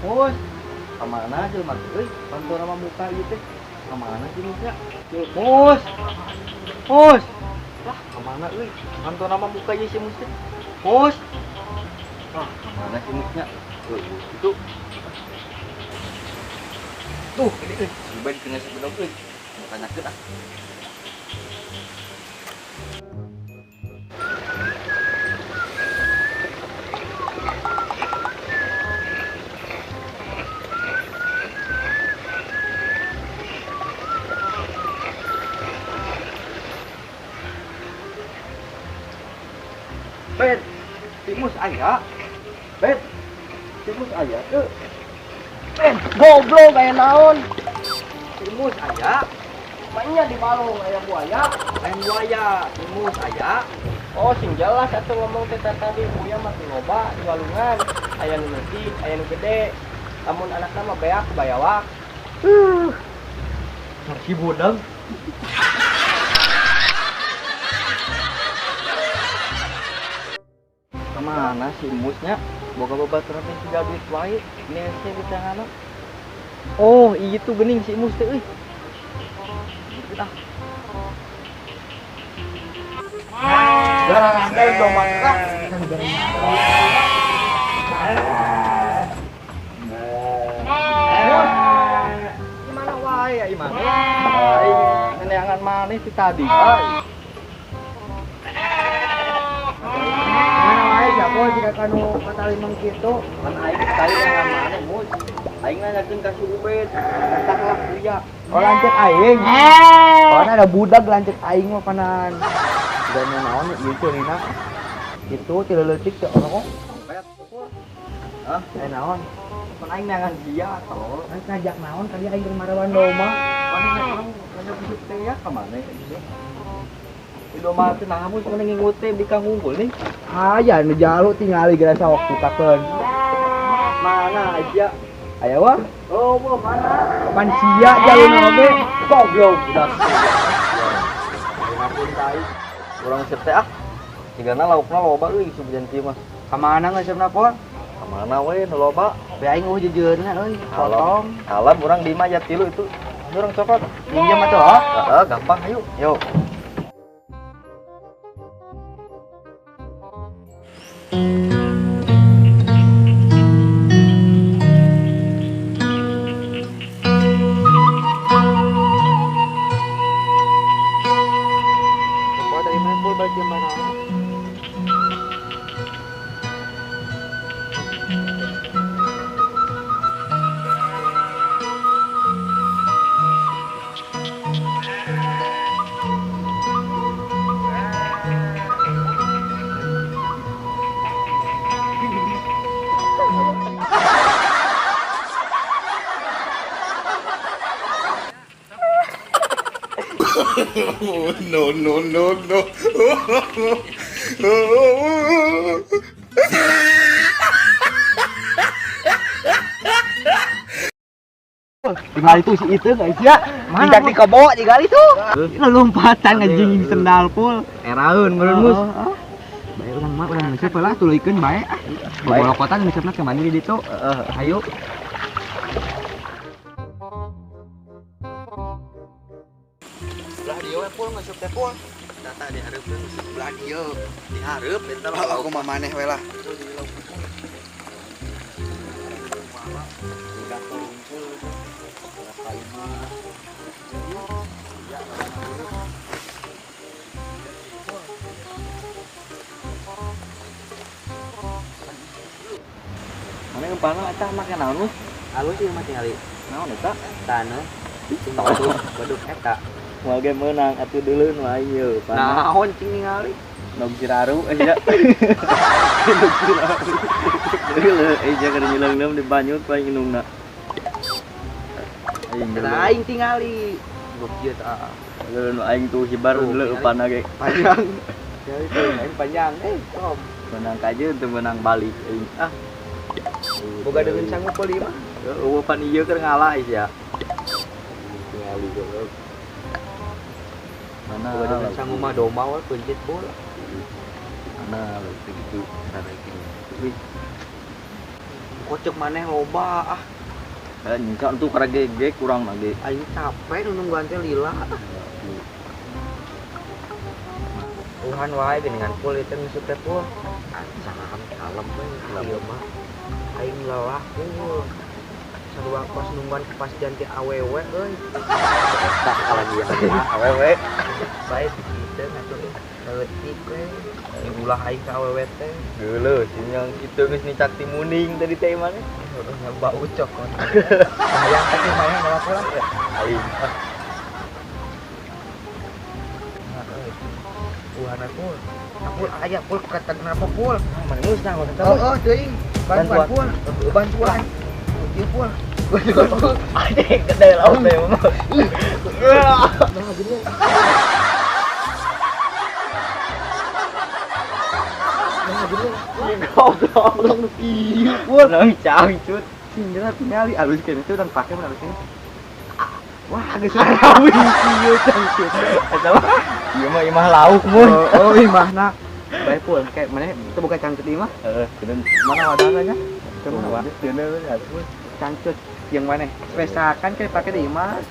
Mus, kemana aja mas? Bantu nama muka gitu. Kemana sih musnya? Mus, lah kemana? Bantu nama muka aja sih musnya. Mus, lah kemana sih musnya? Itu, tuh, ini coba kena sebelum makanya kena. Bet, timus ayah. Bet, timus ayah tuh. Bet, goblok kayak naon. Timus ayah. Mainnya di balong ayah buaya. Main buaya, timus ayah. Oh, sing jelas atuh ngomong teh tadi buaya mah teu loba di walungan. Aya nu leutik, aya nu gede. Lamun anakna mah beak bayawak. Si bodang. Kemana si musnya? Boga babaturan teh siga duit wae. Nese di tanganna. Oh, itu geuning si mus teh euy. Ah. Garang ada domang kah? Gimana wae ya imana? Neneangan maneh ti tadi. Boy, jika kanu matali mengkitu, kan aing sekali yang mana mus. Aing nanyakeun ka si Ubed, kataklah kuya. Oh lancet aing. Soalnya ada budak lancet aing mah panan. Dan naon ieu ceurina. Kitu ti leutik teh orang kok. Hah? Naon? Pan aing nangan dia tol. Aing ngajak naon tadi aing keur marawan domba. Pan aing ngajak bisik teh ya ka mana ya? Domba teh namun mana ngingut teh di kang unggul nih. Aya nu jalu tingali geura sok bukakeun. Mana aja? Aya wah? Oh, mana? Pan sia jaluna oge. Goblok budak. Ampun tai. Urang resep teh ah. Sigana laukna loba euy subjan ti mah. Ka mana ngasepna pon? Ka mana we nu loba? Be aing jeujeurna euy. Potong. Alam urang di mah aya 3 itu. Urang cokot. Pinjam atuh. Heeh, gampang ayo. Yuk. No, no, no, no. Tinggal itu si itu guys ya. Tidak di kebo tinggal itu. Lompatan anjing sendal pul. Eraeun meureun mus. Bae urang mah urang geus lah tuluykeun bae. Bolokotan misalna ke mandiri ditu. Hayu. Belah dieu we pul ngasup teh pul. Data dihareupeun belah dieu. Dihareup eta aku mah maneh we lah. Mana ngempana eta make naon mus? Alus ieu mah tingali. Naon eta? Taneuh. Tong baduk eta. Moal ge meunang atuh deuleun wae ieu. Naon cing ningali? Nog jiraru aja. Nog jiraru. Deuleu eja keur nyileungneum di banyut paling inungna. Aing tingali. Bukti ta. Lalu aing tuh hibar dulu upana ge. Panjang. Ya itu aing panjang. Tom. Menang kaje teu menang balik aing. Boga dengan sanggup poli mah. Eueuh pan ieu keur ngalah ya. Tingali goblok. Mana Boga dengan sanggup mah domba we pencet bola. mana begitu cara gini. Wih, Kocok maneh loba ah. nyingkak tuh karena gege kurang lagi. Aing capek nu nungguan teh lila. Tuhan wae dengan pul itu nusuk teh pul. Salam kalem we ieu mah. Aing lelah pul. Sarua pas nungguan kepastian ti awewe euy. Tak lagi ya awewe. Bae kitu atuh leutik we. Ulah aing ka awewe teh. Geuleuh sinyang kitu geus nicak ti muning tadi teh mah. Bau ucok kan. Sayang tapi sayang enggak apa-apa ya. Aing. Anak pul. Pul aya pul kata kenapa pul? Mana musnah kok tahu. Oh, teuing. Bantuan pul. Bantuan. Ieu pul. Anjing gede laut teh mah. Nah, gini. Nah, gini. Goblok lu kieu pun nang cangcut. Tinggal tingali alus kene teh urang pake mun alus kene. Wah, geus Rawi kieu cangcut. Eta mah ieu mah imah lauk mun. Oh, imahna. Bae pul, kayak mana itu bukan cangcut imah. Heeh, kedeun Mana wadahnya? Coba deuneu Cangcut yang mana? Pesakan kayak pakai di imah.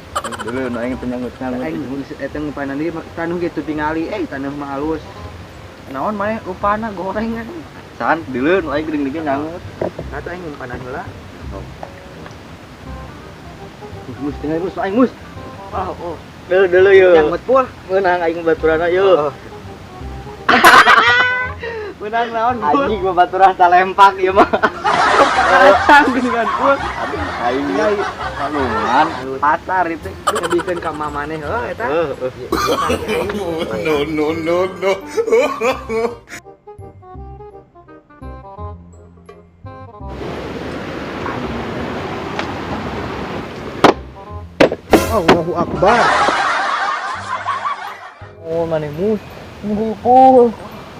dulu nu aing penyanggut-nyanggut. Aing eta ngupanan di tanuh gitu tingali tanuh mah halus. Naon maneh rupana gorengan. San dulu nu aing geuning-geuning nyangut. Atuh aing ngumpanan heula. Mus tinggal mus aing mus. Oh. Dulu yeuh. Nyangut pul. Meunang aing baturana yeuh. Menang naon pul? Anjing babaturan talempak ieu mah. Datang dengan pul. Aing ngai kalungan pasar itu. Ngebikeun ka mamane heuh eta. No, no, no, no. Allahu Akbar. Oh maneh mus. Nunggu pul.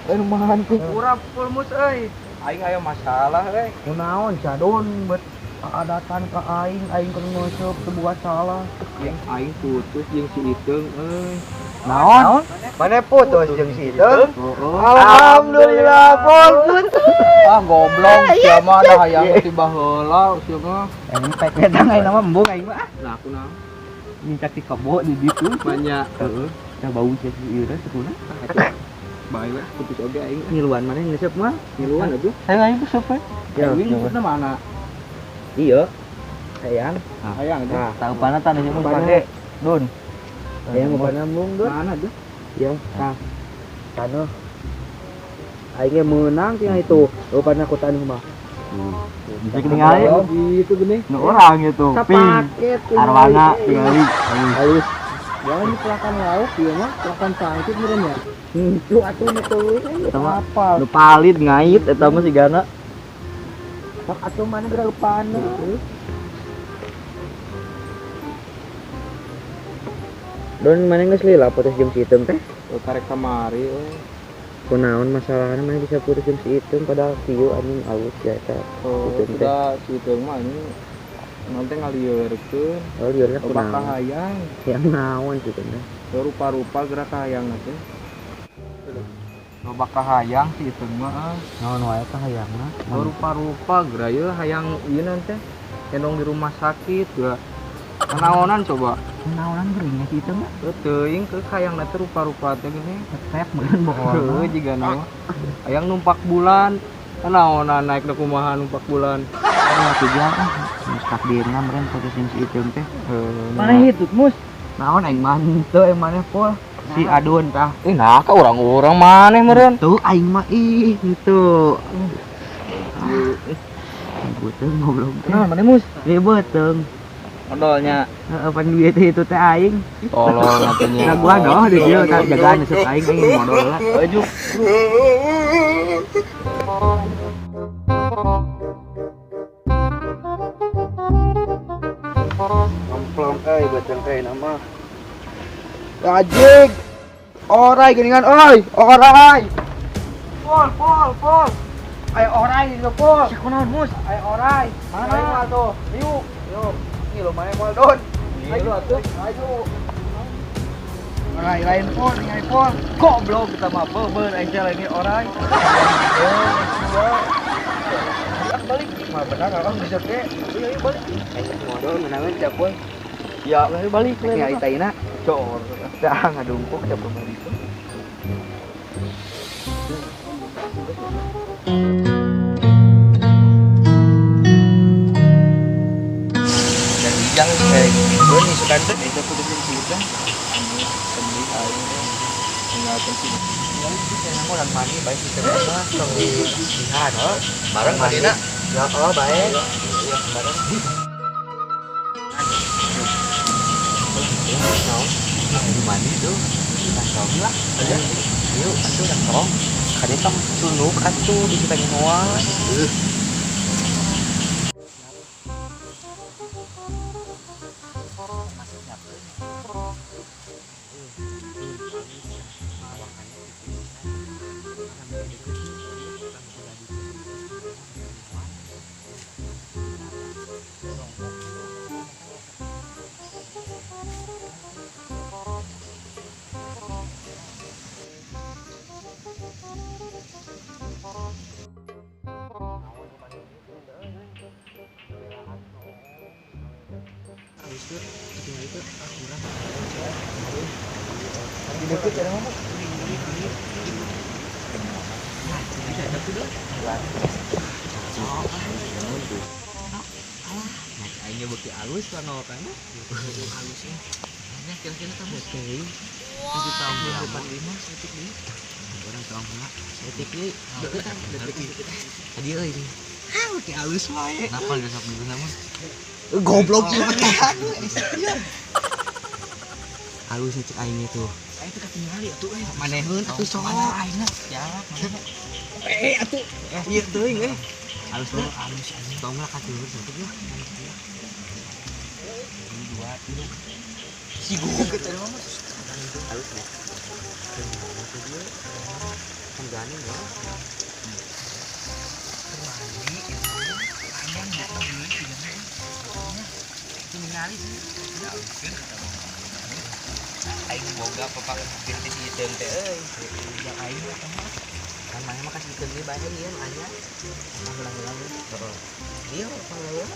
Rumahan ku urang pul mus euy. Aing aya masalah euy. Kunaon cadon bet adatan ka aing keur ngeuceup teu buat salah. Aing putus jeung si Iteung euy. Naon? Mana putus jeung si Iteung? Alhamdulillah pul. Ah goblok sia mah da hayang tiba heula sia mah. Empek eta aing nama embung aing mah. Lah kunaon? Minta ti kebo di ditu. Banyak. Heeh. Da bau sia ieu teh sakuna. Bae we putus oge aing ngiluan mana ngeuseup mah? Ngiluan atuh. Saya aing besok we. Ya, Aing ya. nyebutna mana? Iya. Sayang. Hayang itu. Nah. Tahu pana tah nu Pana. pake. Dun. Yang ngupana mung dun. Mana tuh? Ya, tah. Tanuh. Aing ge meunang tinggal itu. Rupana ku tanuh mah. Bisa ketinggalan. Gitu gini. Nu orang itu. Sapaket Arwana tinggali. halus. Jangan di pelakan lauk ieu mah, pelakan cangkit meureun ya. Itu atuh nu teuing Eta mah apa? nu palit ngait eta mah sigana. Sok atuh mana geura upana. Don mana geus lila putus jeung si Iteung teh? Karek kamari euy. Kunaon masalahna mana bisa putus jeung si Iteung padahal kieu anjing alus ya eta. Oh, Iteung teh. sudah si Iteung mah ini nanti ngalieurekeun Oh, liurna loba kunaon? kahayang, Yang naon si Iteung teh? rupa-rupa gerak kahayang teh. Loba kahayang si Iteung mah. Naon wae kahayangna? Rupa-rupa gerak ieu hayang ieu nanti gendong di rumah sakit geura. Kanaonan coba? Naonan geuringnya si Iteung mah? Teuing ke hayang teh rupa-rupa teh gini. Tep meureun bohong. Heuh jiga nama. Hayang numpak bulan. Kanaonan naik da kumaha numpak bulan. Ah, tujuan mus takdirna meureun putus jeung si Iteung teh. Mana hitut mus? Naon aing mah henteu maneh pol. Si Adun tah. Nah, ka urang-urang maneh meureun. Tuh aing mah ih henteu. Beuteung goblok. Nah, maneh mus. Ieu beuteung. Odolnya Heeh pan duit itu teh aing. tolong atunya. Nah gua doh di dieu tah jagaan neuseup aing modal lah. Ajuk. Anjing. Orai geningan oi, orai. Pol. Ayo orai itu pol. Siapa naon mus? Ayo orai. Mana tuh? Yuk. Yuk. Ini lo main mal don. Ayo atuh. Ayo. Orai lain pol, ningali pol. Goblok kita mah beber aja lagi orai. Balik. Mah benar orang bisa ke. Iya balik. Modal menangan japon. Ya, balik Ya lagi. itaina. Cor. Dah ngadumpuk japon balik. Dan jangan kayak gue nih suka tuh itu kudu kita. Seni aing tinggalkan sini. Ya itu saya mau dan mandi baik kita mah tong lihat bareng madina. Ya oh baik. Ya bareng. Mandi tuh. Tong lah. Aja. Yuk, atuh dan tong. Kadang tong suluk atuh di kita nyawa. Dikit ya ngomong. Aingnya bukti halus kan kan. Halusnya. Ini kira-kira kamu oke. 7 tahun 45 setik deui. Orang tahun pula. Setik deui. Tadi euy ini. Oke halus wae. Kenapa enggak sok dulu namun? Goblok sih pakai. Halusnya cek aingnya tuh. Aing teh katingali atuh maneheun atuh sok. Mana aingna? Jalak mana. Atuh. Ieu teuing halus tuh halus anjing. Tong lah katurun setik ya. Si guguk kita mah halus ya. Kan gani ya. Mandi panjang gitu ini ngali sih. Ya mungkin kata aing boga papak binti si teu teh euy. Ya aing mah kan mah mah kasih teu bae ieu anya. Ulang-ulang. Heeh. Dia panggil.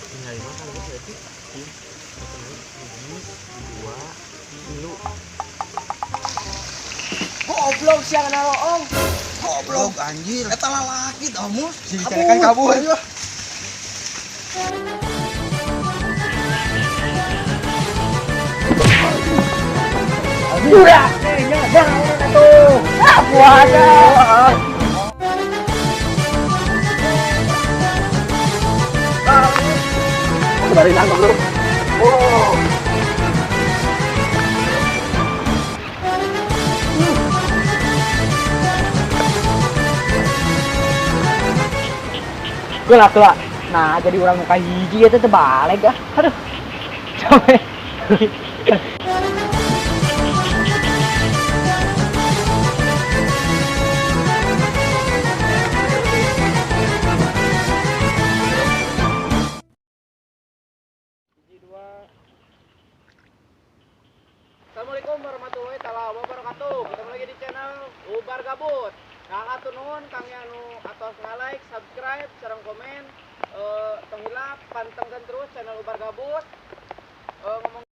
Tinggal lima kan gitu berarti 2 Goblok siang naroong. goblok anjir eta lalaki tah mus Dibicarakan kabur. Udah, jangan tuh. Aku ada. Dari nangkep lu. Oh. Kelak. Nah, jadi orang muka hiji itu terbalik ah. Aduh. Capek. Assalamualaikum warahmatullahi wabarakatuh. Ketemu lagi di channel Ubar Gabut. Kang atuh nuhun kang anu atos nge-like, subscribe, sareng komen. Tong hilap pantengkeun terus channel Ubar Gabut. Ngomong